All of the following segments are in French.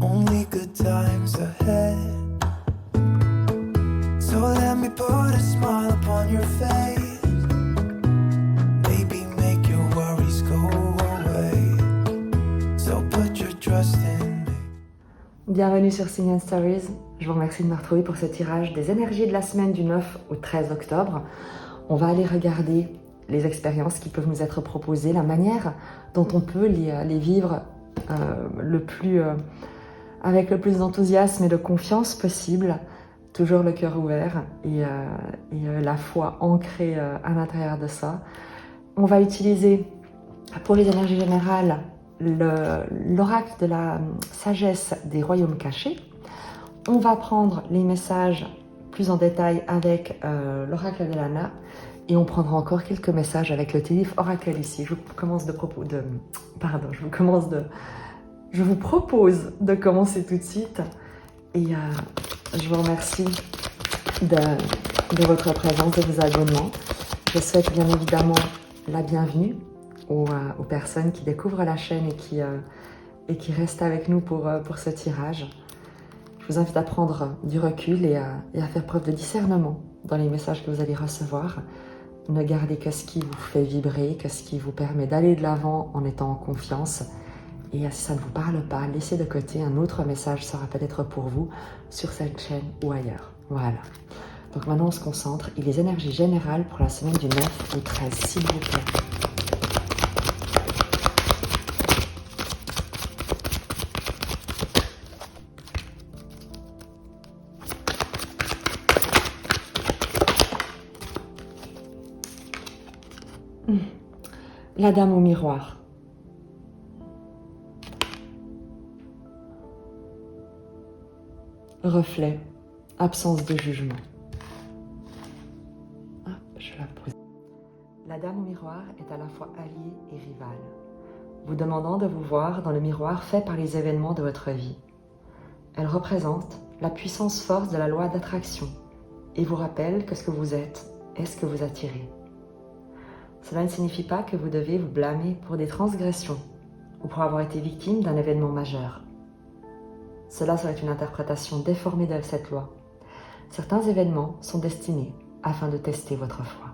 only good times ahead. So let me put a smile upon your face. Baby, make your worries go away. So put your trust in me. Bienvenue sur Simian Stories. Je vous remercie de me retrouver pour ce tirage des énergies de la semaine du 9 au 13 octobre. On va aller regarder les expériences qui peuvent nous être proposées, la manière dont on peut les vivre avec le plus d'enthousiasme et de confiance possible, toujours le cœur ouvert et la foi ancrée à l'intérieur de ça. On va utiliser pour les énergies générales l'oracle de la sagesse des royaumes cachés. On va prendre les messages plus en détail avec l'oracle de Lana et on prendra encore quelques messages avec le Ténif Oracle ici. Je vous propose de commencer tout de suite et je vous remercie de votre présence, de vos abonnements. Je souhaite bien évidemment la bienvenue aux personnes qui découvrent la chaîne et qui restent avec nous pour ce tirage. Je vous invite à prendre du recul et à faire preuve de discernement dans les messages que vous allez recevoir. Ne gardez que ce qui vous fait vibrer, que ce qui vous permet d'aller de l'avant en étant en confiance. Et si ça ne vous parle pas, laissez de côté, un autre message sera peut-être pour vous sur cette chaîne ou ailleurs. Voilà. Donc maintenant on se concentre et les énergies générales pour la semaine du 9 au 13, s'il vous plaît. La dame au miroir. Reflet, absence de jugement. Hop, je la pose. La dame au miroir est à la fois alliée et rivale, vous demandant de vous voir dans le miroir fait par les événements de votre vie. Elle représente la puissance force de la loi d'attraction et vous rappelle que ce que vous êtes est ce que vous attirez. Cela ne signifie pas que vous devez vous blâmer pour des transgressions ou pour avoir été victime d'un événement majeur. Cela serait une interprétation déformée de cette loi. Certains événements sont destinés afin de tester votre foi.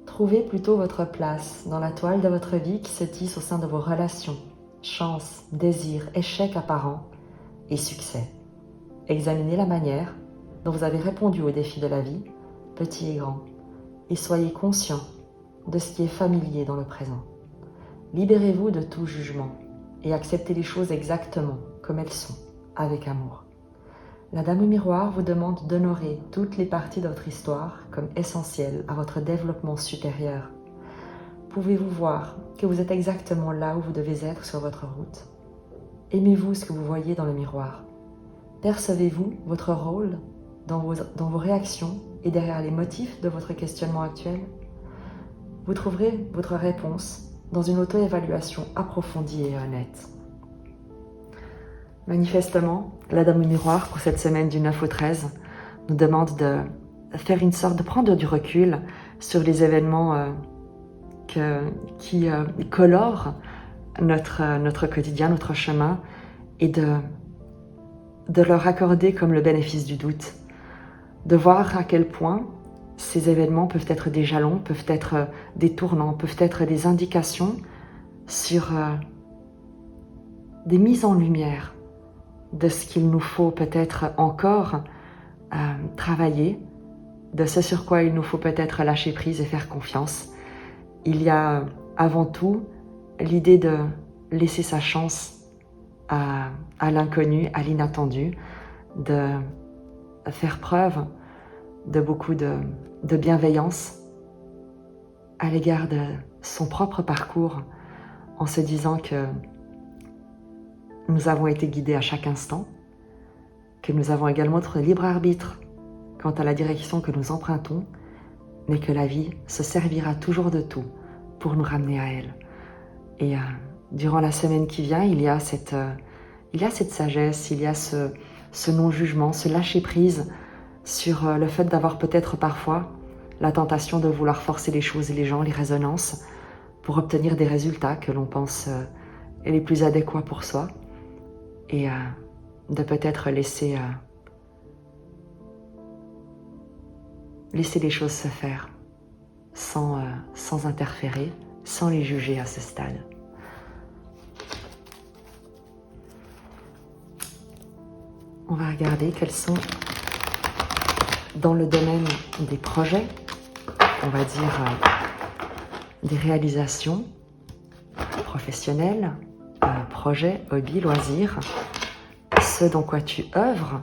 Trouvez plutôt votre place dans la toile de votre vie qui se tisse au sein de vos relations, chance, désir, échec apparent et succès. Examinez la manière dont vous avez répondu aux défis de la vie, petits et grands, et soyez conscient de ce qui est familier dans le présent. Libérez-vous de tout jugement et acceptez les choses exactement comme elles sont, avec amour. La Dame au miroir vous demande d'honorer toutes les parties de votre histoire comme essentielles à votre développement supérieur. Pouvez-vous voir que vous êtes exactement là où vous devez être sur votre route? Aimez-vous ce que vous voyez dans le miroir? Percevez-vous votre rôle dans vos réactions et derrière les motifs de votre questionnement actuel? Vous trouverez votre réponse dans une auto-évaluation approfondie et honnête. Manifestement, la Dame au miroir pour cette semaine du 9 au 13 nous demande de faire de prendre du recul sur les événements qui colorent notre quotidien, notre chemin, et de leur accorder comme le bénéfice du doute. De voir à quel point ces événements peuvent être des jalons, peuvent être des tournants, peuvent être des indications sur des mises en lumière de ce qu'il nous faut peut-être encore travailler, de ce sur quoi il nous faut peut-être lâcher prise et faire confiance. Il y a avant tout l'idée de laisser sa chance à l'inconnu, à l'inattendu, de faire preuve de beaucoup de bienveillance à l'égard de son propre parcours, en se disant que nous avons été guidés à chaque instant, que nous avons également notre libre arbitre quant à la direction que nous empruntons, mais que la vie se servira toujours de tout pour nous ramener à elle. Et durant la semaine qui vient, il y a cette sagesse, il y a ce non-jugement, ce lâcher-prise sur le fait d'avoir peut-être parfois la tentation de vouloir forcer les choses et les gens, les résonances, pour obtenir des résultats que l'on pense les plus adéquats pour soi. et de peut-être laisser les choses se faire sans interférer, sans les juger à ce stade. On va regarder quels sont, dans le domaine des projets, on va dire des réalisations professionnelles, projets, hobbies, loisirs, ce dans quoi tu œuvres.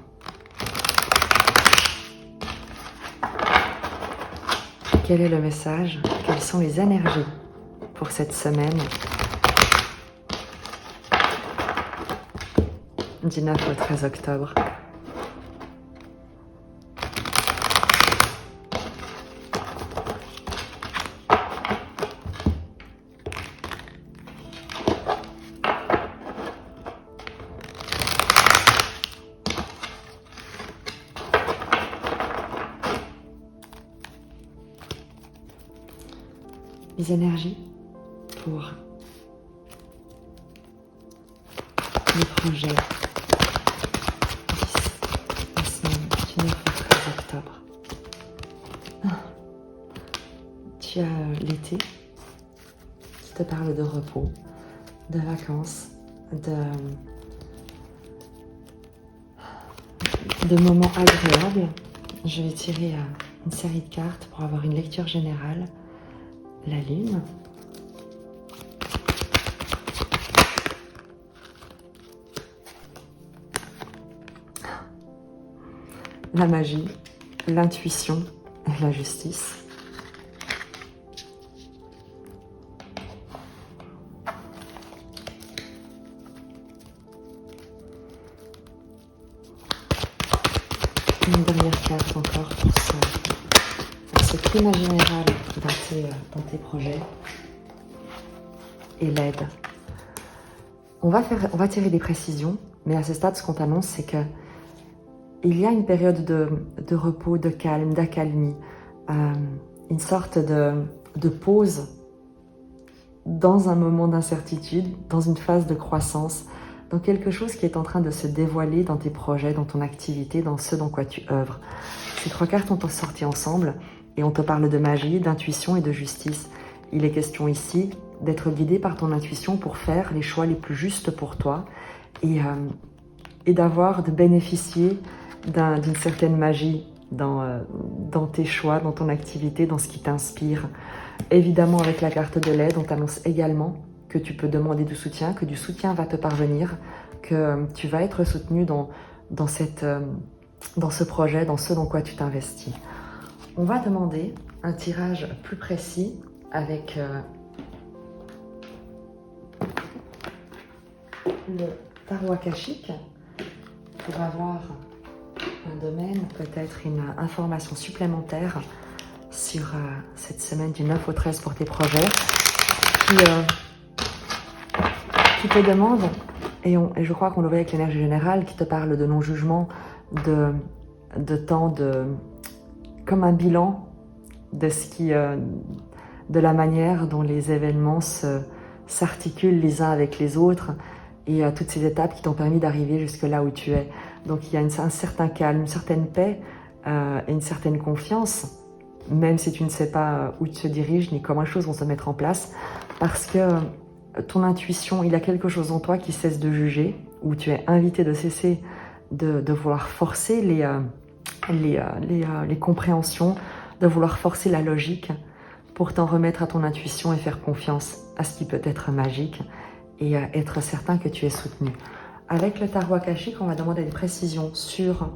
Quel est le message? Quelles sont les énergies pour cette semaine du 9 au 13 octobre? Les énergies pour les projets 10, la semaine du 9 au 13 octobre. Tu as l'été qui te parle de repos, de vacances, de moments agréables. Je vais tirer une série de cartes pour avoir une lecture générale. La lune, la magie, l'intuition et la justice. Une dernière carte encore pour ce climat général dans tes projets et l'aide. On va tirer des précisions, mais à ce stade, ce qu'on t'annonce, c'est que il y a une période de repos, de calme, d'accalmie, une sorte de pause dans un moment d'incertitude, dans une phase de croissance, dans quelque chose qui est en train de se dévoiler dans tes projets, dans ton activité, dans ce dans quoi tu œuvres. Ces trois cartes ont sorti ensemble et on te parle de magie, d'intuition et de justice. Il est question ici d'être guidé par ton intuition pour faire les choix les plus justes pour toi et de bénéficier d'une certaine magie dans tes choix, dans ton activité, dans ce qui t'inspire. Évidemment, avec la carte de l'aide, on t'annonce également que tu peux demander du soutien, que du soutien va te parvenir, que tu vas être soutenu dans ce projet, dans ce dans quoi tu t'investis. On va demander un tirage plus précis avec le tarot akashique pour avoir un domaine, peut-être une information supplémentaire sur cette semaine du 9 au 13 pour tes projets qui te demande, et je crois qu'on le voit avec l'énergie générale, qui te parle de non-jugement, de temps, comme un bilan de de la manière dont les événements s'articulent les uns avec les autres et toutes ces étapes qui t'ont permis d'arriver jusque là où tu es. Donc il y a un certain calme, une certaine paix et une certaine confiance, même si tu ne sais pas où tu te diriges ni comment les choses vont se mettre en place, parce que ton intuition, il y a quelque chose en toi qui cesse de juger, où tu es invité de cesser de vouloir forcer les compréhensions, de vouloir forcer la logique pour t'en remettre à ton intuition et faire confiance à ce qui peut être magique et être certain que tu es soutenu. Avec le tarot akashique, on va demander des précisions sur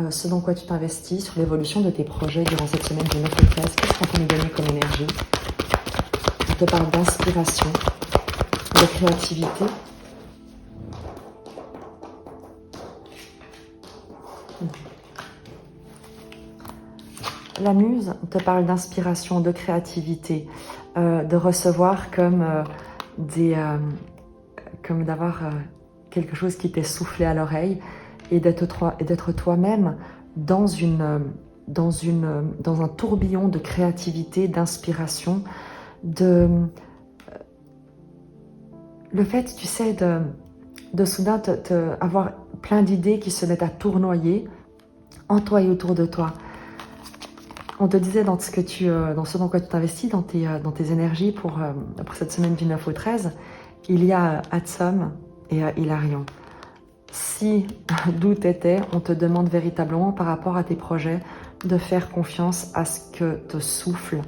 ce dans quoi tu t'investis, sur l'évolution de tes projets durant cette semaine du 9 au 13. Qu'est-ce qu'on peut nous donner comme énergie? On te parle d'inspiration, de créativité. La muse te parle d'inspiration, de créativité, de recevoir comme d'avoir quelque chose qui t'est soufflé à l'oreille et d'être toi-même dans un tourbillon de créativité, d'inspiration, le fait, tu sais, de soudain avoir plein d'idées qui se mettent à tournoyer en toi et autour de toi. On te disait dans ce dans quoi tu t'investis, dans tes énergies pour cette semaine du 9 au 13, il y a Atsum et Hilarion. Si doute était, on te demande véritablement par rapport à tes projets de faire confiance à ce que te souffle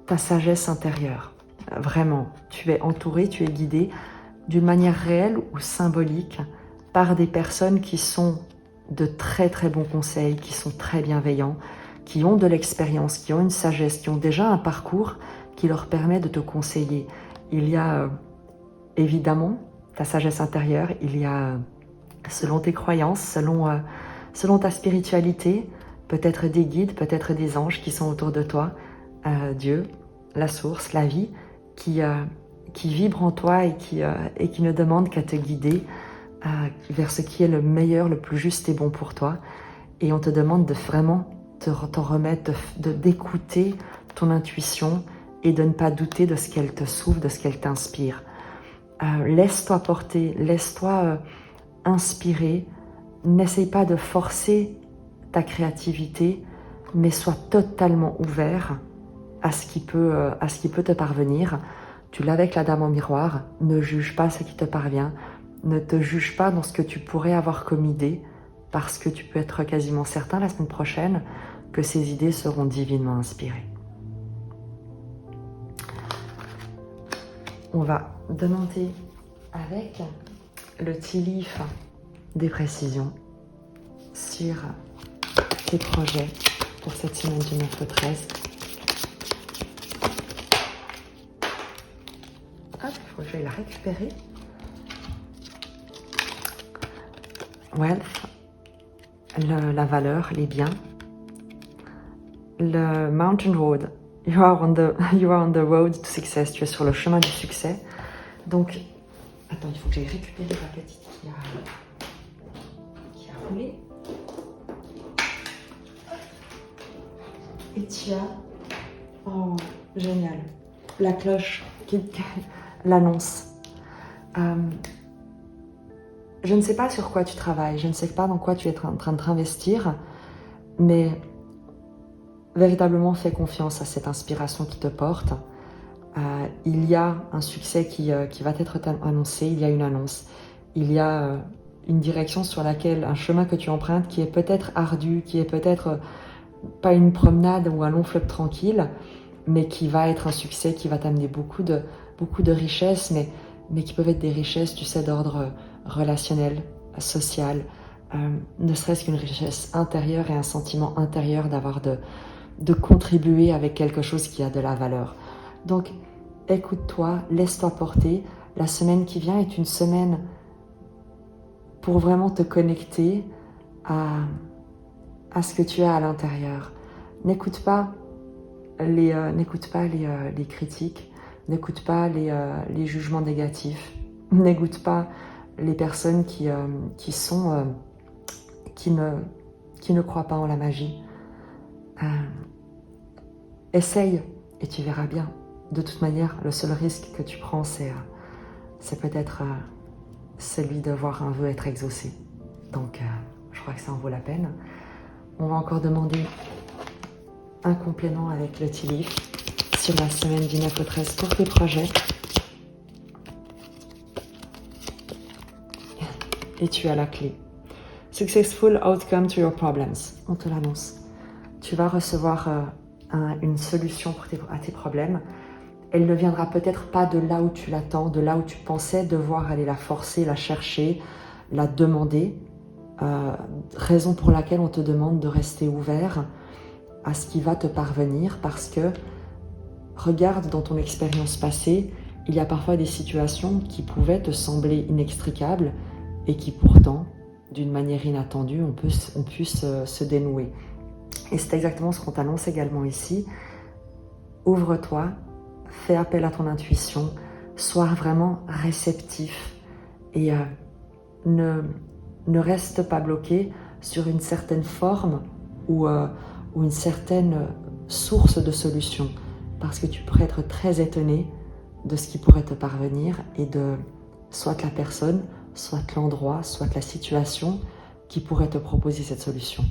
ta sagesse intérieure. Vraiment, tu es entouré, tu es guidé d'une manière réelle ou symbolique par des personnes qui sont de très très bons conseils, qui sont très bienveillants, qui ont de l'expérience, qui ont une sagesse, qui ont déjà un parcours qui leur permet de te conseiller. Il y a évidemment ta sagesse intérieure, il y a selon tes croyances, selon ta spiritualité, peut-être des guides, peut-être des anges qui sont autour de toi, Dieu, la source, la vie, qui vibre en toi et qui ne demande qu'à te guider vers ce qui est le meilleur, le plus juste et bon pour toi. Et on te demande de vraiment t'en remettre, d'écouter ton intuition et de ne pas douter de ce qu'elle te souffle, de ce qu'elle t'inspire. Laisse-toi porter, laisse-toi inspirer. N'essaye pas de forcer ta créativité, mais sois totalement ouvert à ce qui peut te parvenir. Tu l'as avec la dame en miroir, ne juge pas ce qui te parvient, ne te juge pas dans ce que tu pourrais avoir comme idée, parce que tu peux être quasiment certain la semaine prochaine que ces idées seront divinement inspirées. On va demander avec le tea leaf des précisions sur tes projets pour cette semaine du 9 au 13. Hop, il faut que j'aille la récupérer. Wealth, la valeur, les biens. Le mountain road, you are on the road to success, tu es sur le chemin du succès. Donc, attends, il faut que j'aille récupérer la petite qui a roulé. Et tu as, oh, génial, la cloche qui l'annonce. Je ne sais pas sur quoi tu travailles, je ne sais pas dans quoi tu es en train de t'investir, mais véritablement fais confiance à cette inspiration qui te porte. Il y a un succès qui va être annoncé, il y a une annonce, il y a une direction sur laquelle, un chemin que tu empruntes qui est peut-être ardu, qui est peut-être pas une promenade ou un long fleuve tranquille, mais qui va être un succès, qui va t'amener beaucoup de richesses, mais qui peuvent être des richesses, tu sais, d'ordre relationnel, social, ne serait-ce qu'une richesse intérieure et un sentiment intérieur d'avoir de contribuer avec quelque chose qui a de la valeur. Donc, écoute-toi, laisse-toi porter. La semaine qui vient est une semaine pour vraiment te connecter à ce que tu as à l'intérieur. N'écoute pas les critiques, n'écoute pas les jugements négatifs, n'écoute pas les personnes qui ne croient pas en la magie. Essaye et tu verras bien. De toute manière, le seul risque que tu prends, c'est peut-être celui de voir un vœu être exaucé. Donc, je crois que ça en vaut la peine. On va encore demander un complément avec le tea leaf sur la semaine du 9 au 13 pour tes projets. Et tu as la clé. Successful outcome to your problems. On te l'annonce. Tu vas recevoir une solution à tes problèmes. Elle ne viendra peut-être pas de là où tu l'attends, de là où tu pensais devoir aller la forcer, la chercher, la demander. Raison pour laquelle on te demande de rester ouvert à ce qui va te parvenir, parce que regarde dans ton expérience passée, il y a parfois des situations qui pouvaient te sembler inextricables et qui pourtant, d'une manière inattendue, on puisse se dénouer. Et c'est exactement ce qu'on t'annonce également ici. Ouvre-toi, fais appel à ton intuition, sois vraiment réceptif et ne reste pas bloqué sur une certaine forme ou une certaine source de solution, parce que tu pourrais être très étonné de ce qui pourrait te parvenir et de soit la personne, soit l'endroit, soit la situation qui pourrait te proposer cette solution.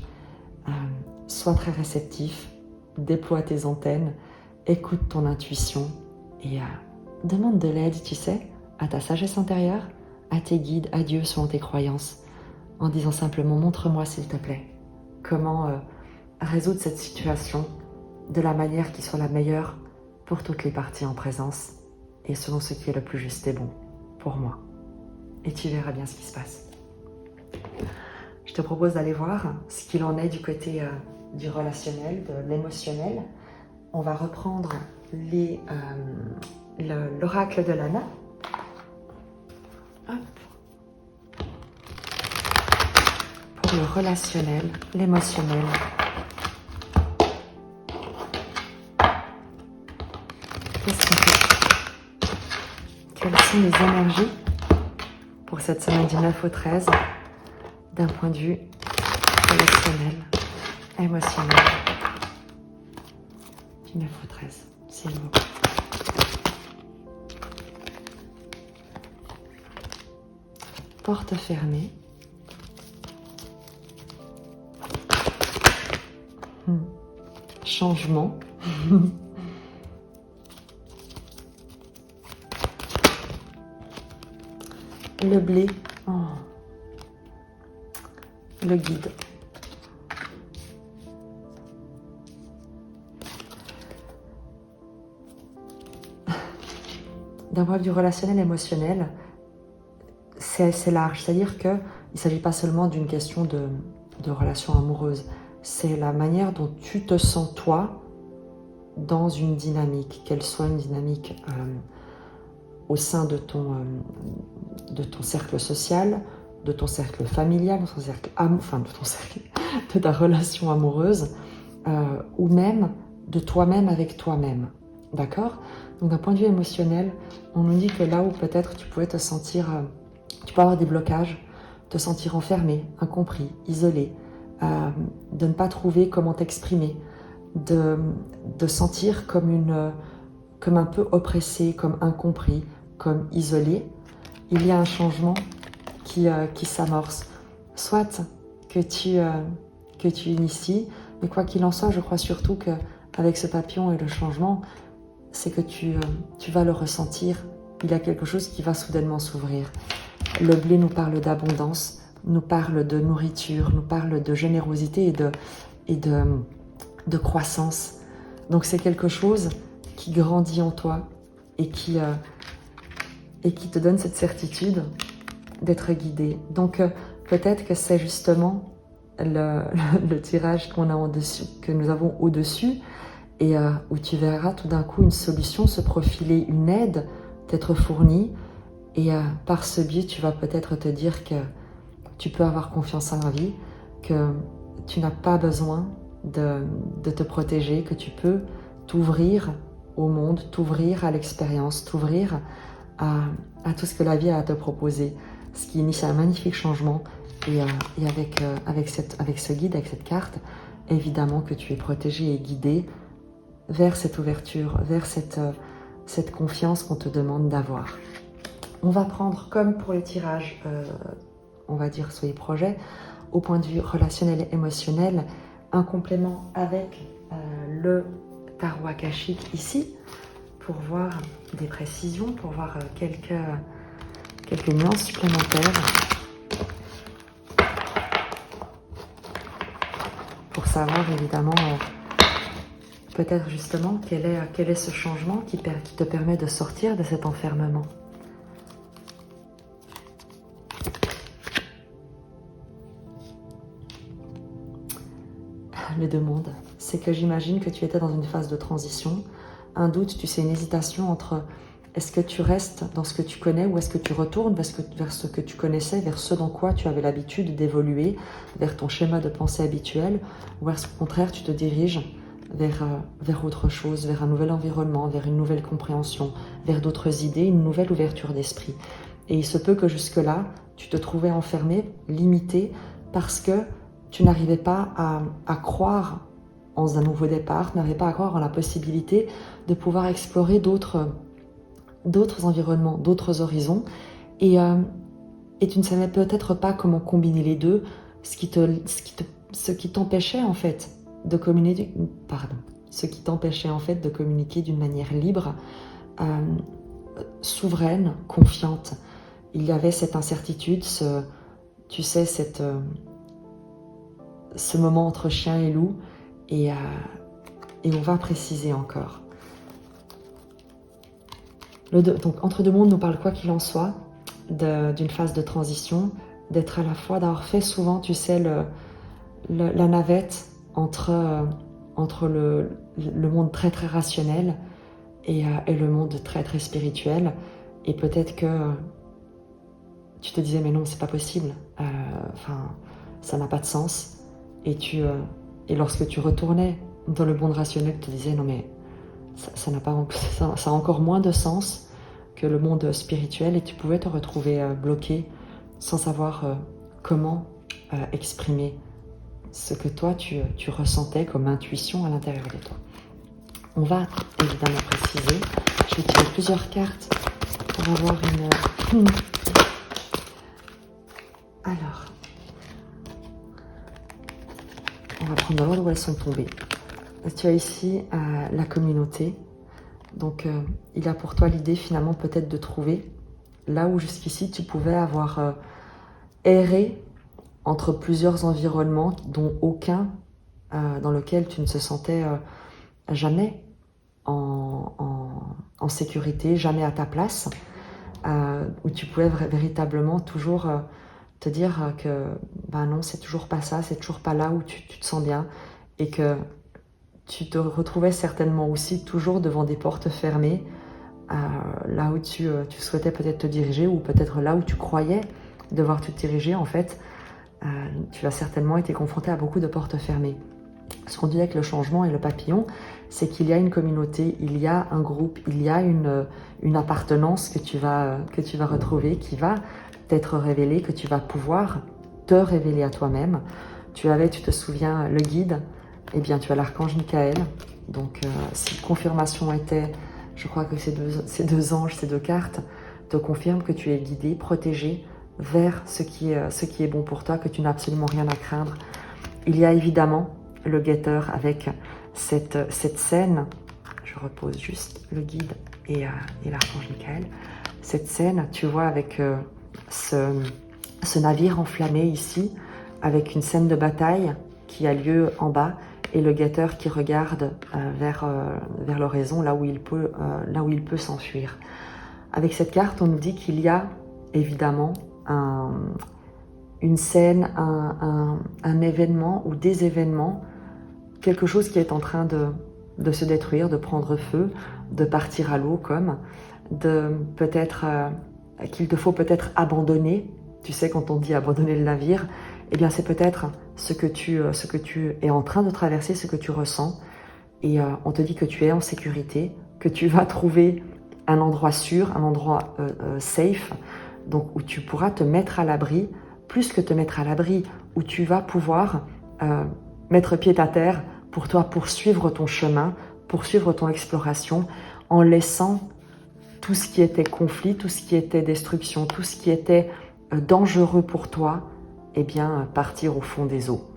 Sois très réceptif, déploie tes antennes, écoute ton intuition et demande de l'aide, tu sais, à ta sagesse intérieure, à tes guides, à Dieu selon tes croyances, en disant simplement « Montre-moi s'il te plaît comment résoudre cette situation de la manière qui soit la meilleure pour toutes les parties en présence et selon ce qui est le plus juste et bon pour moi. » Et tu verras bien ce qui se passe. Je te propose d'aller voir ce qu'il en est du côté du relationnel, de l'émotionnel. On va reprendre l'oracle de Lana. Hop. Pour le relationnel, l'émotionnel. Qu'est-ce qu'on fait? Quelles sont les énergies pour cette semaine du 9 au 13 d'un point de vue relationnel, émotionnel? Du 9 au 13, c'est beau. Porte fermée. Changement. Le blé. Oh. Le guide. D'un point de vue relationnel émotionnel, c'est assez large. C'est-à-dire qu'il ne s'agit pas seulement d'une question de relation amoureuse. C'est la manière dont tu te sens toi dans une dynamique, qu'elle soit une dynamique au sein de ton cercle social, de ton cercle familial, de ton cercle de ta relation amoureuse, ou même de toi-même avec toi-même. D'accord? Donc d'un point de vue émotionnel, on nous dit que là où peut-être tu pouvais te sentir, tu peux avoir des blocages, te sentir enfermé, incompris, isolé, de ne pas trouver comment t'exprimer, de sentir comme un peu oppressé, comme incompris, comme isolé, il y a un changement qui s'amorce. Soit que tu inities, mais quoi qu'il en soit, je crois surtout qu'avec ce papillon et le changement, c'est que tu vas le ressentir. Il y a quelque chose qui va soudainement s'ouvrir. Le blé nous parle d'abondance, nous parle de nourriture, nous parle de générosité et de croissance. Donc c'est quelque chose qui grandit en toi et qui te donne cette certitude d'être guidé. Donc peut-être que c'est justement le tirage qu'on a en dessus, que nous avons au-dessus, et où tu verras tout d'un coup une solution se profiler, une aide t'être fournie, et par ce biais tu vas peut-être te dire que tu peux avoir confiance en la vie, que tu n'as pas besoin de te protéger, que tu peux t'ouvrir au monde, t'ouvrir à l'expérience, t'ouvrir à tout ce que la vie a à te proposer, ce qui initie un magnifique changement. Et avec ce guide, avec cette carte, évidemment que tu es protégé et guidé vers cette ouverture, vers cette confiance qu'on te demande d'avoir. On va prendre, comme pour le tirage, on va dire sur les projets, au point de vue relationnel et émotionnel, un complément avec le tarot akashique ici, pour voir des précisions, pour voir quelques nuances supplémentaires, pour savoir évidemment peut-être justement quel est ce changement qui te permet de sortir de cet enfermement. Les deux mondes, c'est que j'imagine que tu étais dans une phase de transition, un doute, tu sais, une hésitation entre est-ce que tu restes dans ce que tu connais ou est-ce que tu retournes vers ce que tu connaissais, vers ce dans quoi tu avais l'habitude d'évoluer, vers ton schéma de pensée habituel, ou est-ce qu'au contraire tu te diriges vers autre chose, vers un nouvel environnement, vers une nouvelle compréhension, vers d'autres idées, une nouvelle ouverture d'esprit. Et il se peut que jusque-là, tu te trouvais enfermé, limité, parce que tu n'arrivais pas à croire en un nouveau départ, tu n'arrivais pas à croire en la possibilité de pouvoir explorer d'autres environnements, d'autres horizons. Et tu ne savais peut-être pas comment combiner les deux, ce qui t'empêchait en fait de communiquer, ce qui t'empêchait en fait de communiquer d'une manière libre, souveraine, confiante. Il y avait cette incertitude, ce moment entre chien et loup, et on va préciser encore. Donc entre deux mondes nous parle quoi qu'il en soit, d'une phase de transition, d'être à la fois, d'avoir fait souvent, tu sais, la navette entre le monde très très rationnel et le monde très très spirituel. Et peut-être que tu te disais mais non, c'est pas possible, ça n'a pas de sens. Et lorsque tu retournais dans le monde rationnel, tu te disais non mais ça a encore moins de sens que le monde spirituel, et tu pouvais te retrouver bloqué sans savoir comment exprimer ce que toi tu ressentais comme intuition à l'intérieur de toi. On va évidemment préciser. Je vais tirer plusieurs cartes pour avoir une... Alors, on va prendre l'ordre où elles sont tombées. Tu as ici la communauté. Donc, il a pour toi l'idée finalement peut-être de trouver là où jusqu'ici tu pouvais avoir erré entre plusieurs environnements, dont aucun dans lequel tu ne te sentais jamais en sécurité, jamais à ta place, où tu pouvais véritablement toujours te dire que ben non, c'est toujours pas ça, c'est toujours pas là où tu te sens bien, et que tu te retrouvais certainement aussi toujours devant des portes fermées, là où tu souhaitais peut-être te diriger, ou peut-être là où tu croyais devoir te diriger. En fait, tu as certainement été confronté à beaucoup de portes fermées. Ce qu'on dit avec le changement et le papillon, c'est qu'il y a une communauté, il y a un groupe, il y a une appartenance que tu vas retrouver, qui va t'être révélée, que tu vas pouvoir te révéler à toi-même. Tu te souviens, le guide, eh bien tu as l'archange Michael. Donc si confirmation était, je crois que ces deux anges, ces deux cartes, te confirment que tu es guidé, protégé vers ce qui est bon pour toi, que tu n'as absolument rien à craindre. Il y a évidemment le guetteur avec cette scène. Je repose juste le guide et l'archange Michael. Cette scène, tu vois, avec ce navire enflammé ici, avec une scène de bataille qui a lieu en bas, et le guetteur qui regarde vers l'horizon, là où il peut s'enfuir. Avec cette carte, on nous dit qu'il y a évidemment une scène, un événement ou des événements, quelque chose qui est en train de se détruire, de prendre feu, de partir à l'eau, qu'il te faut peut-être abandonner. Tu sais, quand on dit abandonner le navire, eh bien c'est peut-être ce que tu es en train de traverser, ce que tu ressens, et on te dit que tu es en sécurité, que tu vas trouver un endroit sûr, un endroit safe, donc où tu pourras te mettre à l'abri, plus que te mettre à l'abri, où tu vas pouvoir mettre pied à terre pour toi, poursuivre ton chemin, poursuivre ton exploration, en laissant tout ce qui était conflit, tout ce qui était destruction, tout ce qui était dangereux pour toi, eh bien, partir au fond des eaux.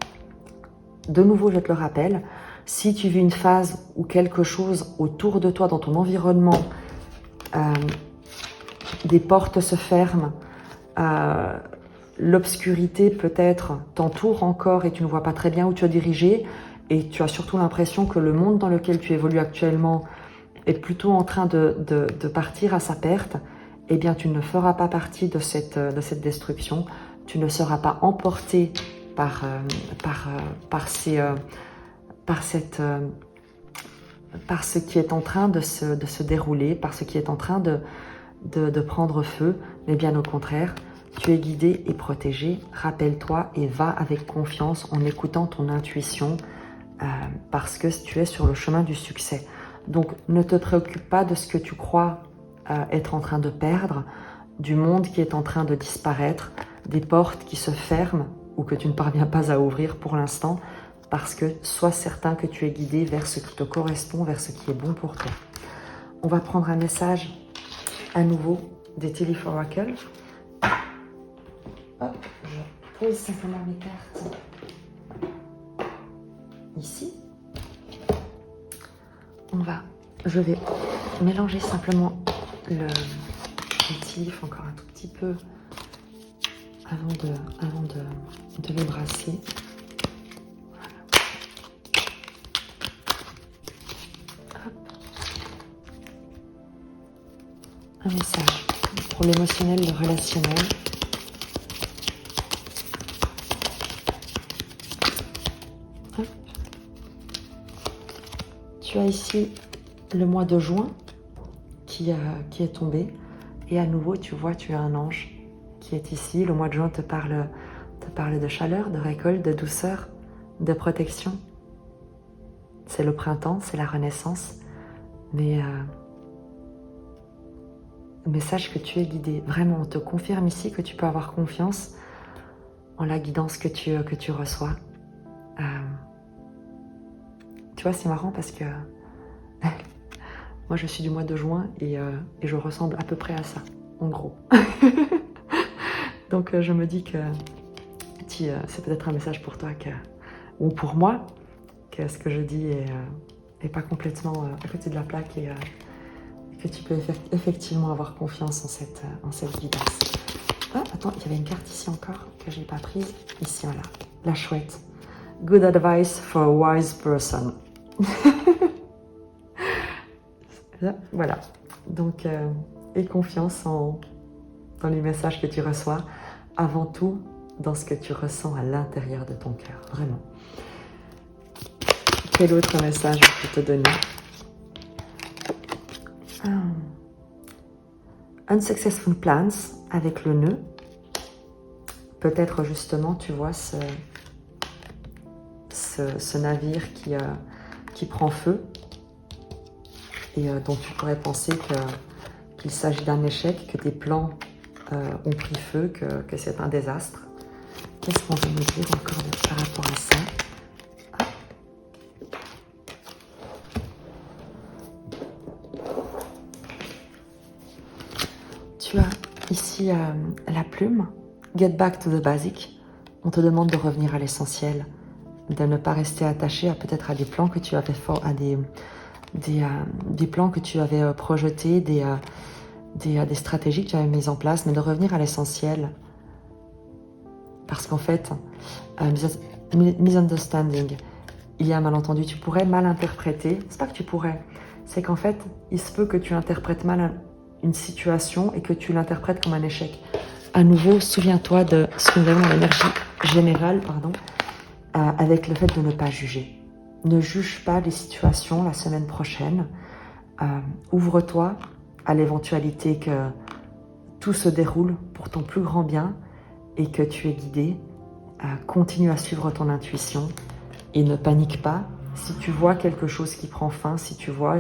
De nouveau, je te le rappelle, si tu vis une phase où quelque chose autour de toi, dans ton environnement, des portes se ferment, l'obscurité peut-être t'entoure encore et tu ne vois pas très bien où tu es dirigé, et tu as surtout l'impression que le monde dans lequel tu évolues actuellement est plutôt en train de partir à sa perte, eh bien tu ne feras pas partie de cette destruction, tu ne seras pas emporté par ce qui est en train de se dérouler, par ce qui est en train de prendre feu, mais bien au contraire, tu es guidé et protégé. Rappelle-toi et va avec confiance en écoutant ton intuition, parce que tu es sur le chemin du succès. Donc ne te préoccupe pas de ce que tu crois être en train de perdre, du monde qui est en train de disparaître, des portes qui se ferment ou que tu ne parviens pas à ouvrir pour l'instant, parce que sois certain que tu es guidé vers ce qui te correspond, vers ce qui est bon pour toi. On va prendre un message à nouveau des Teleforacle Hop, je pose simplement mes cartes ici. Je vais mélanger simplement le tif encore un tout petit peu avant de les brasser. Voilà. Hop. Un message pour l'émotionnel, le relationnel. Hop. Tu as ici le mois de juin qui est tombé. Et à nouveau, tu vois, tu as un ange qui est ici. Le mois de juin te parle de chaleur, de récolte, de douceur, de protection. C'est le printemps, c'est la renaissance. Mais sache que tu es guidé. Vraiment, on te confirme ici que tu peux avoir confiance en la guidance que tu reçois. Tu vois, c'est marrant parce que moi, je suis du mois de juin et je ressemble à peu près à ça, en gros. Donc, je me dis que c'est peut-être un message pour toi ou pour moi, que ce que je dis est pas complètement à côté de la plaque et que tu peux effectivement avoir confiance en cette guidance. Ah, attends, il y avait une carte ici encore que je n'ai pas prise. Ici, voilà, la chouette. Good advice for a wise person. Voilà, donc aie confiance dans les messages que tu reçois, avant tout dans ce que tu ressens à l'intérieur de ton cœur, vraiment. Quel autre message je peux te donner? Unsuccessful plans avec le nœud. Peut-être justement, tu vois, ce navire qui prend feu. Et dont tu pourrais penser qu'il s'agit d'un échec, que tes plans ont pris feu, que c'est un désastre. Qu'est-ce qu'on veut me dire encore par rapport à ça? Tu as ici la plume. Get back to the basic. On te demande de revenir à l'essentiel, de ne pas rester attaché peut-être à des plans que tu avais des plans que tu avais projetés, des stratégies que tu avais mises en place, mais de revenir à l'essentiel. Parce qu'en fait, misunderstanding, il y a un malentendu. Tu pourrais mal interpréter. C'est pas que tu pourrais, c'est qu'en fait, il se peut que tu interprètes mal une situation et que tu l'interprètes comme un échec. À nouveau, souviens-toi de ce que nous avons dans l'énergie générale, avec le fait de ne pas juger. Ne juge pas les situations la semaine prochaine. Ouvre-toi à l'éventualité que tout se déroule pour ton plus grand bien et que tu es guidé. Continue à suivre ton intuition et ne panique pas. Si tu vois quelque chose qui prend fin, si tu vois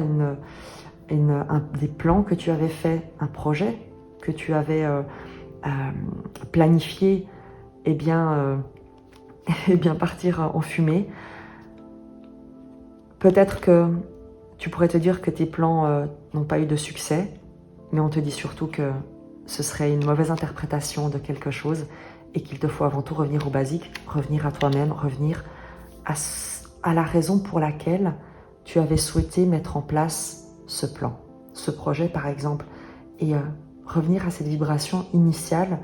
des plans que tu avais fait, un projet que tu avais planifié, eh bien partir en fumée. Peut-être que tu pourrais te dire que tes plans n'ont pas eu de succès, mais on te dit surtout que ce serait une mauvaise interprétation de quelque chose et qu'il te faut avant tout revenir au basique, revenir à toi-même, revenir à la raison pour laquelle tu avais souhaité mettre en place ce plan, ce projet par exemple, et revenir à cette vibration initiale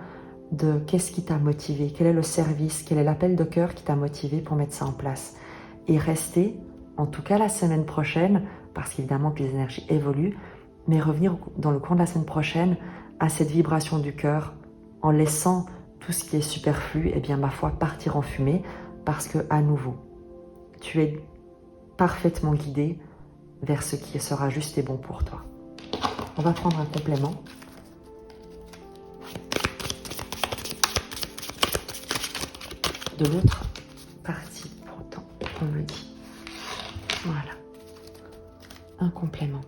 de qu'est-ce qui t'a motivé, quel est le service, quel est l'appel de cœur qui t'a motivé pour mettre ça en place. Et rester, en tout cas la semaine prochaine, parce qu'évidemment que les énergies évoluent, mais revenir dans le cours de la semaine prochaine à cette vibration du cœur, en laissant tout ce qui est superflu, et bien ma foi, partir en fumée, parce que à nouveau, tu es parfaitement guidé vers ce qui sera juste et bon pour toi. On va prendre un complément. De l'autre partie, pourtant, on me dit. Voilà. Un complément.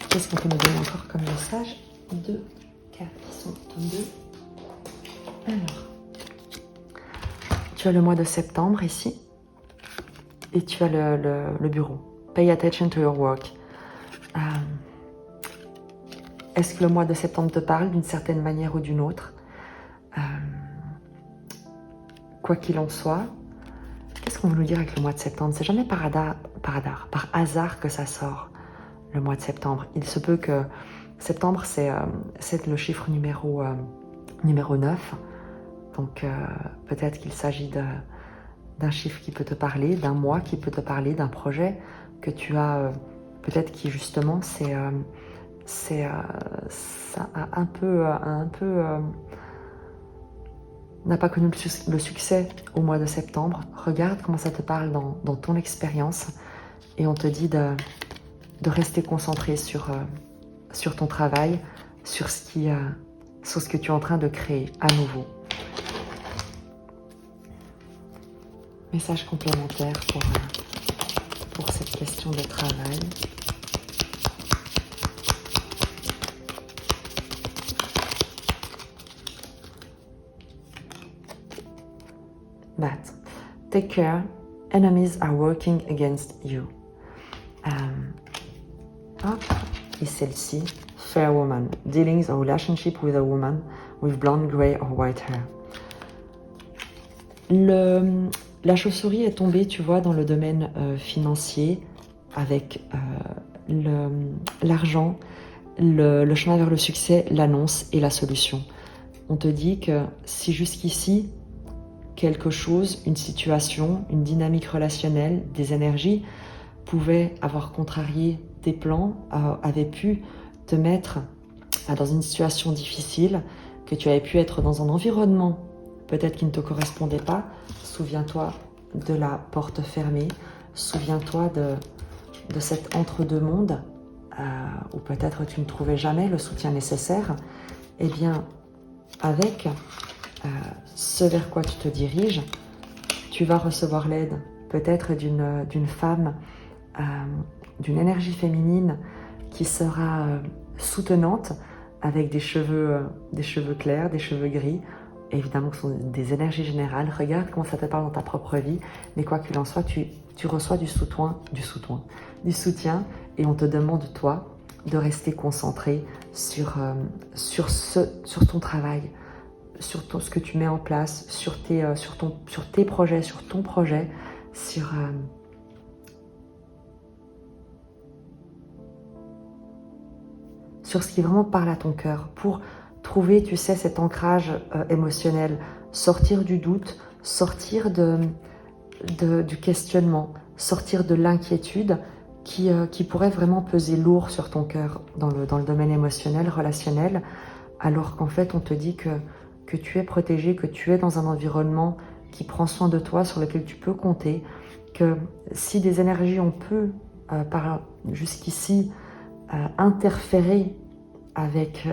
Qu'est-ce qu'on peut me donner encore comme message? 2 cartes qui sont tombées. Alors, tu as le mois de septembre ici. Et tu as le bureau. Pay attention to your work. Est-ce que le mois de septembre te parle d'une certaine manière ou d'une autre? Quoi qu'il en soit, qu'est-ce qu'on veut nous dire avec le mois de septembre? C'est jamais par hasard que ça sort, le mois de septembre. Il se peut que septembre, c'est le chiffre numéro 9. Donc peut-être qu'il s'agit d'un chiffre qui peut te parler, d'un mois qui peut te parler, d'un projet que tu as, peut-être qui justement n'a pas connu le succès au mois de septembre. Regarde comment ça te parle dans ton expérience et on te dit de rester concentré sur ton travail, sur ce que tu es en train de créer à nouveau. Message complémentaire pour cette question de travail. Matt, take care. Enemies are working against you. Et celle-ci, fair woman, dealings or relationship with a woman with blonde, grey or white hair. La chauve-souris est tombée, tu vois, dans le domaine financier avec l'argent, le chemin vers le succès, l'annonce et la solution. On te dit que si jusqu'ici, quelque chose, une situation, une dynamique relationnelle, des énergies pouvaient avoir contrarié tes plans, avaient pu te mettre dans une situation difficile, que tu avais pu être dans un environnement peut-être qui ne te correspondait pas, souviens-toi de la porte fermée, souviens-toi de cet entre-deux-mondes où peut-être tu ne trouvais jamais le soutien nécessaire. Eh bien, avec ce vers quoi tu te diriges, tu vas recevoir l'aide peut-être d'une femme, d'une énergie féminine qui sera soutenante avec des cheveux clairs, des cheveux gris. Évidemment, ce sont des énergies générales. Regarde comment ça te parle dans ta propre vie. Mais quoi qu'il en soit, tu reçois du soutien et on te demande, toi, de rester concentré sur ton travail, sur ce que tu mets en place, sur tes projets, sur ton projet, sur ce qui vraiment parle à ton cœur pour trouver, tu sais, cet ancrage émotionnel, sortir du doute, sortir du questionnement, sortir de l'inquiétude qui pourrait vraiment peser lourd sur ton cœur dans le domaine émotionnel, relationnel, alors qu'en fait on te dit que tu es protégé, que tu es dans un environnement qui prend soin de toi, sur lequel tu peux compter, que si des énergies ont pu jusqu'ici interférer avec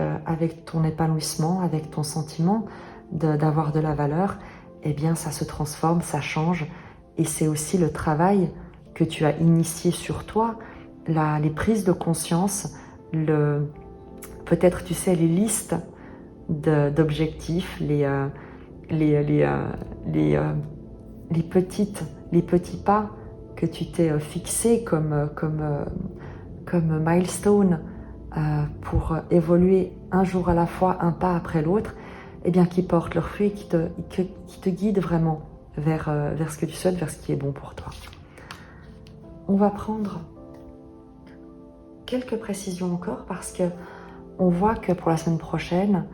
ton épanouissement, avec ton sentiment d'avoir de la valeur, eh bien ça se transforme, ça change. Et c'est aussi le travail que tu as initié sur toi, les prises de conscience, peut-être, tu sais, les listes d'objectifs, les petits pas que tu t'es fixés comme milestone pour évoluer un jour à la fois, un pas après l'autre, eh bien qui portent leurs fruits, qui te guident vraiment vers ce que tu souhaites, vers ce qui est bon pour toi. On va prendre quelques précisions encore parce que on voit que pour la semaine prochaine,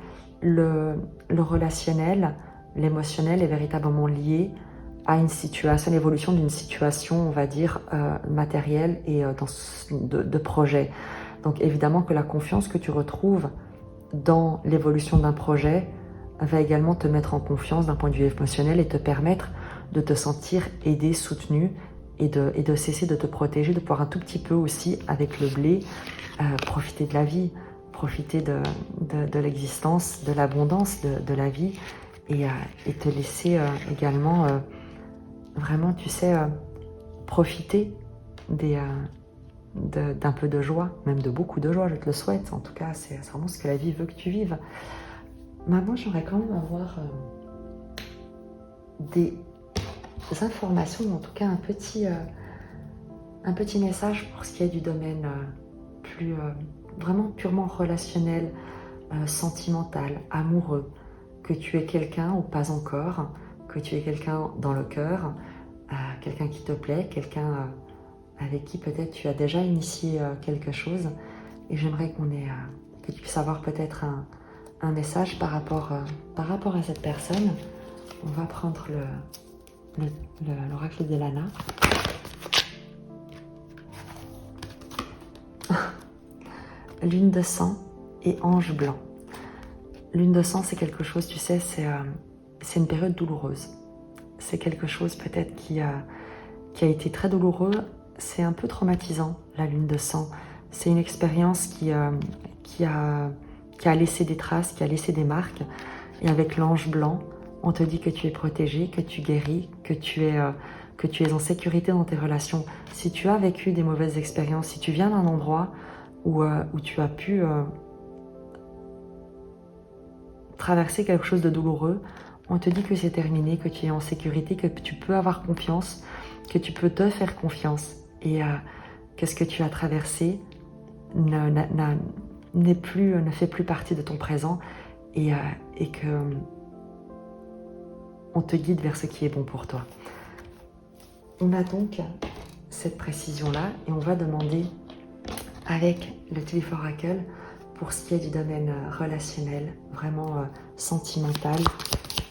le relationnel, l'émotionnel est véritablement lié à une situation, l'évolution d'une situation, on va dire, matérielle et de projet. Donc évidemment que la confiance que tu retrouves dans l'évolution d'un projet va également te mettre en confiance d'un point de vue émotionnel et te permettre de te sentir aidé, soutenu et de cesser de te protéger, de pouvoir un tout petit peu aussi avec le blé profiter de la vie, profiter de l'existence, de l'abondance de la vie et te laisser également vraiment, tu sais, profiter d'un peu de joie, même de beaucoup de joie, je te le souhaite. En tout cas, c'est vraiment ce que la vie veut que tu vives. Maintenant, j'aimerais quand même avoir des informations, ou en tout cas un petit message pour ce qui est du domaine vraiment purement relationnel, sentimental, amoureux, que tu es quelqu'un ou pas encore, que tu es quelqu'un dans le cœur, quelqu'un qui te plaît, quelqu'un avec qui peut-être tu as déjà initié quelque chose. Et j'aimerais que tu puisses avoir peut-être un message par rapport à cette personne. On va prendre l'oracle de Lana. Lune de sang et ange blanc. Lune de sang, c'est quelque chose, tu sais, c'est une période douloureuse. C'est quelque chose peut-être qui a été très douloureux. C'est un peu traumatisant, la lune de sang. C'est une expérience qui a laissé des traces, qui a laissé des marques. Et avec l'ange blanc, on te dit que tu es protégé, que tu guéris, que tu es en sécurité dans tes relations. Si tu as vécu des mauvaises expériences, si tu viens d'un endroit où tu as pu traverser quelque chose de douloureux, on te dit que c'est terminé, que tu es en sécurité, que tu peux avoir confiance, que tu peux te faire confiance et que ce que tu as traversé ne fait plus partie de ton présent et que on te guide vers ce qui est bon pour toi. On a donc cette précision-là et on va demander avec le Tulip Oracle pour ce qui est du domaine relationnel, vraiment sentimental,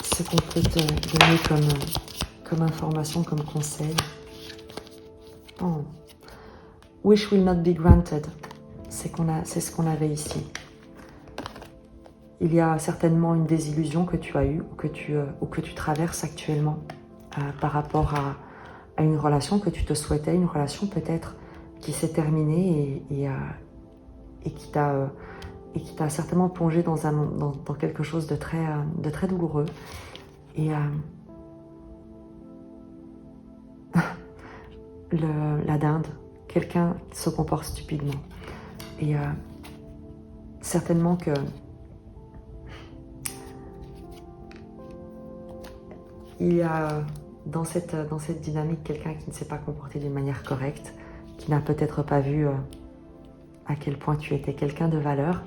ce qu'on peut te donner comme information, comme conseil. Oh. Wish will not be granted, c'est ce qu'on avait ici. Il y a certainement une désillusion que tu as eue ou que tu traverses actuellement par rapport à une relation que tu te souhaitais, une relation peut-être qui s'est terminée et qui t'a certainement plongé dans quelque chose de très douloureux. Et la dinde, quelqu'un qui se comporte stupidement. Et certainement que il y a dans cette dynamique quelqu'un qui ne s'est pas comporté d'une manière correcte, qui n'a peut-être pas vu à quel point tu étais quelqu'un de valeur,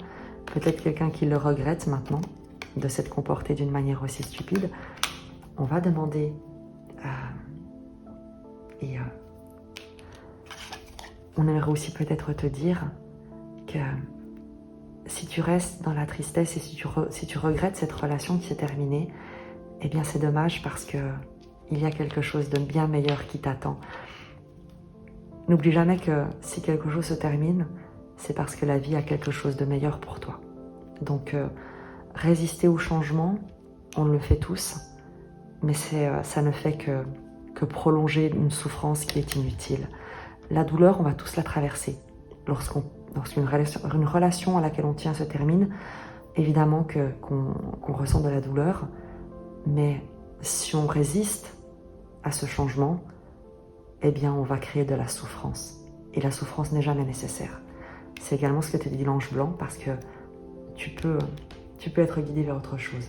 peut-être quelqu'un qui le regrette maintenant de s'être comporté d'une manière aussi stupide. On va demander on aimerait aussi peut-être te dire que si tu restes dans la tristesse et si tu regrettes cette relation qui s'est terminée, eh bien c'est dommage parce que il y a quelque chose de bien meilleur qui t'attend. N'oublie jamais que si quelque chose se termine, c'est parce que la vie a quelque chose de meilleur pour toi. Donc résister au changement, on le fait tous, mais ça ne fait que prolonger une souffrance qui est inutile. La douleur, on va tous la traverser. Lorsqu'une relation à laquelle on tient se termine, évidemment qu'on ressent de la douleur, mais si on résiste à ce changement, eh bien on va créer de la souffrance. Et la souffrance n'est jamais nécessaire. C'est également ce que te dit l'ange blanc, parce que tu peux être guidé vers autre chose.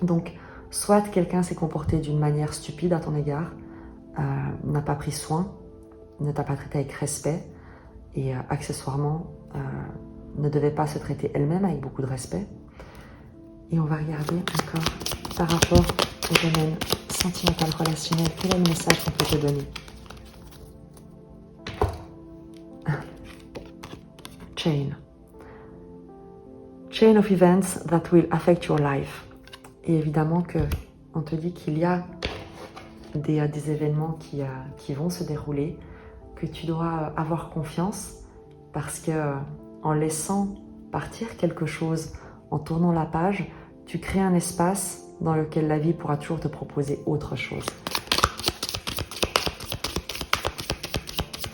Donc, soit quelqu'un s'est comporté d'une manière stupide à ton égard, n'a pas pris soin, ne t'a pas traité avec respect, et accessoirement ne devait pas se traiter elle-même avec beaucoup de respect. Et on va regarder encore par rapport au domaine sentimental, relationnel, quel est le message qu'on peut te donner. Chain of events that will affect your life. Et évidemment on te dit qu'il y a des événements qui vont se dérouler, que tu dois avoir confiance parce que en laissant partir quelque chose, en tournant la page, tu crées un espace dans lequel la vie pourra toujours te proposer autre chose.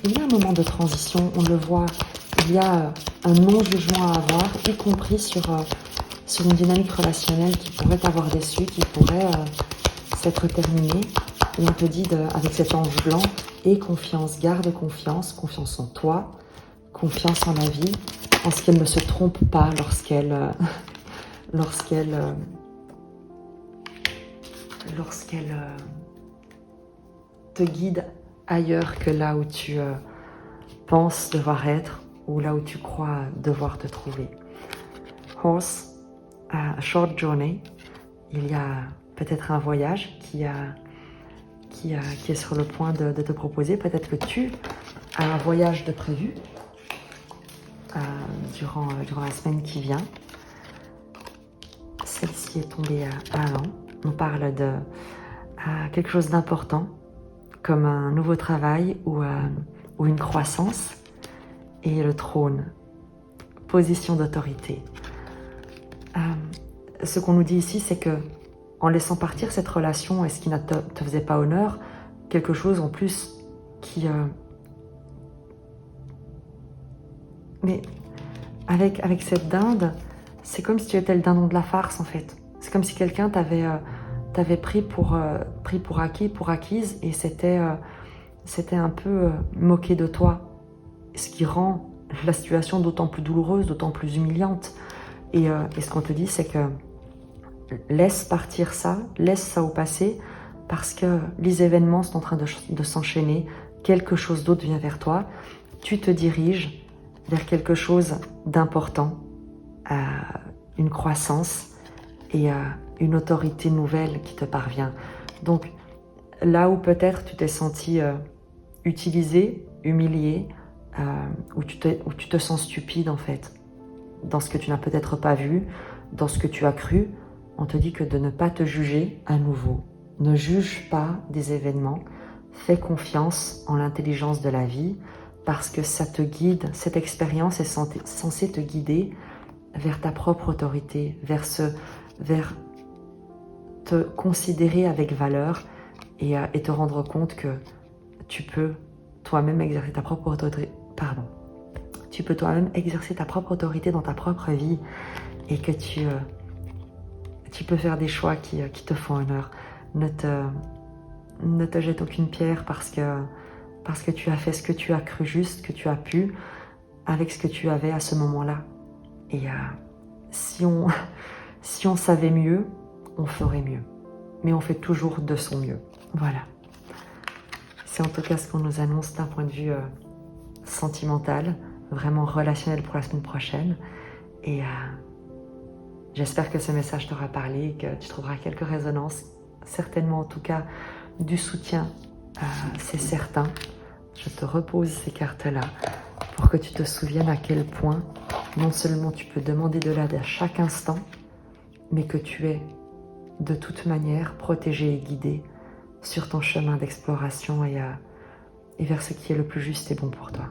Il y a un moment de transition, on le voit, il y a un non-jugement à avoir, y compris sur une dynamique relationnelle qui pourrait t'avoir déçu, qui pourrait s'être terminée. Et on te dit, avec cet ange blanc, aie confiance, garde confiance, confiance en toi, confiance en la vie, en ce qu'elle ne se trompe pas lorsqu'elle te guide ailleurs que là où tu penses devoir être. ou là où tu crois devoir te trouver. Horse, a short journey. Il y a peut-être un voyage qui est sur le point de te proposer. Peut-être que tu as un voyage de prévu durant la semaine qui vient. Celle-ci est tombée à 1. On parle de quelque chose d'important, comme un nouveau travail ou une croissance. Et le trône, position d'autorité. Ce qu'on nous dit ici, c'est que en laissant partir cette relation et ce qui ne te faisait pas honneur, quelque chose en plus qui... Mais avec cette dinde, c'est comme si tu étais le dindon de la farce en fait. C'est comme si quelqu'un t'avait pris pour acquis, pour acquise, et c'était un peu moqué de toi. Ce qui rend la situation d'autant plus douloureuse, d'autant plus humiliante. Et ce qu'on te dit, c'est que laisse partir ça, laisse ça au passé, parce que les événements sont en train de s'enchaîner, quelque chose d'autre vient vers toi, tu te diriges vers quelque chose d'important, une croissance et une autorité nouvelle qui te parvient. Donc là où peut-être tu t'es senti utilisé, humilié, où tu te sens stupide en fait, dans ce que tu n'as peut-être pas vu, dans ce que tu as cru, on te dit que de ne pas te juger à nouveau. Ne juge pas des événements, fais confiance en l'intelligence de la vie, parce que ça te guide, cette expérience est censée te guider vers ta propre autorité, vers te considérer avec valeur et te rendre compte que tu peux toi-même exercer ta propre autorité. Tu peux toi-même exercer ta propre autorité dans ta propre vie et que tu peux faire des choix qui te font honneur. Ne te jette aucune pierre parce que tu as fait ce que tu as cru juste, que tu as pu, avec ce que tu avais à ce moment-là. Et si on savait mieux, on ferait mieux. Mais on fait toujours de son mieux. Voilà. C'est en tout cas ce qu'on nous annonce d'un point de vue sentimental, vraiment relationnel pour la semaine prochaine. Et j'espère que ce message t'aura parlé et que tu trouveras quelques résonances. Certainement, en tout cas, du soutien, c'est certain. Je te repose ces cartes-là pour que tu te souviennes à quel point non seulement tu peux demander de l'aide à chaque instant, mais que tu es de toute manière protégé et guidé sur ton chemin d'exploration et vers ce qui est le plus juste et bon pour toi.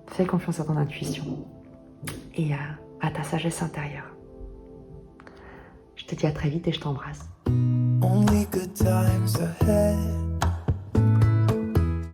Fais confiance à ton intuition et à ta sagesse intérieure. Je te dis à très vite et je t'embrasse. Only good times ahead.